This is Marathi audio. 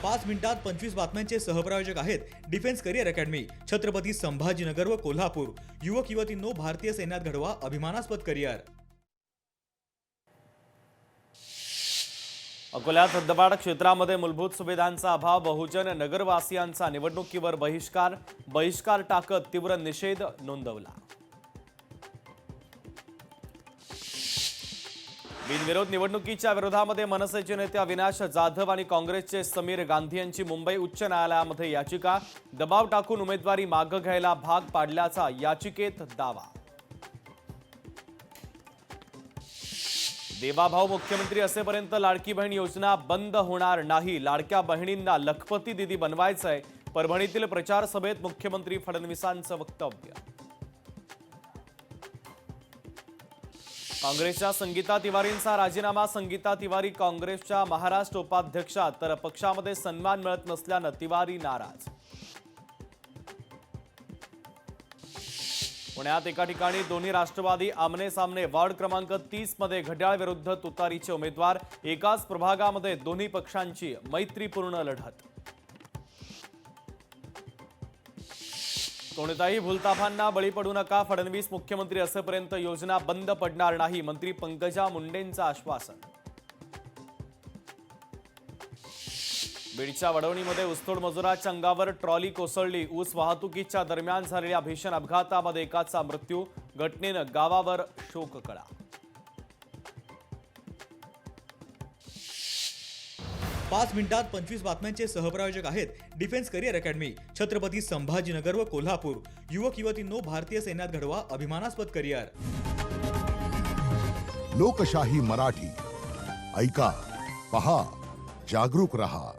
5 मिनिटात 25 बातम्यांचे सहप्रायोजक आहेत defence career academy, Chhatrapati Sambhajinagar व कोल्हापूर। युवक युवतींनो, भारतीय सैन्यात घडवा अभिमानास्पद करिअर। अकोल्यात हद्दपार क्षेत्रामध्ये मूलभूत सुविधांचा अभाव, बहुजन नगरवासियांचा निवडणुकीवर बहिष्कार टाकत तीव्र निषेध नोंदवला। बिनविरोध निवडणुकीच्या विरोधामध्ये मनसेचे नेते अविनाश जाधव आणि काँग्रेसचे समीर गांधी यांची मुंबई उच्च न्यायालयामध्ये याचिका, दबाव टाकून उमेदवारी मागे घ्यायला भाग पाडल्याचा याचिकेत दावा। देवाभाऊ मुख्यमंत्री असेपर्यंत लाडकी बहीण योजना बंद होणार नाही, लाडक्या बहिणींना लखपती दिदी बनवायचंय, परभणीतील प्रचार सभेत मुख्यमंत्री फडणवीसांचं वक्तव्य। काँग्रेसच्या संगीता तिवारींचा राजीनामा, संगीता तिवारी काँग्रेसच्या महाराष्ट्र उपाध्यक्षा, तर पक्षामध्ये सन्मान मिळत नसल्यानं तिवारी नाराज। पुण्यात एका ठिकाणी दोन्ही राष्ट्रवादी आमने सामने, वार्ड क्रमांक 30 मध्ये घड्याळ विरुद्ध तुतारीचे उमेदवार, एकाच प्रभागामध्ये दोन्ही पक्षांची मैत्रीपूर्ण लढत। कोणत्याही भूलथापांना बळी पडू नका, फडणवीस मुख्यमंत्री असेपर्यंत योजना बंद पडणार नाही, मंत्री पंकजा मुंडेंचं आश्वासन। बीडच्या वडवणीमध्ये ऊसतोड मजुराच्या अंगावर ट्रॉली कोसळली, ऊस वाहतुकीच्या दरम्यान झालेल्या भीषण अपघातामध्ये एकाचा मृत्यू, घटनेनं गावावर शोककळा। पाच मिनिटात 25 बातम्यांचे सहप्रायोजक आहेत defence career academy, Chhatrapati Sambhajinagar व कोल्हापूर। युवक युवतींनो, भारतीय सैन्यात घडवा अभिमानास्पद करिअर। लोकशाही मराठी ऐका, पहा, जागरूक रहा।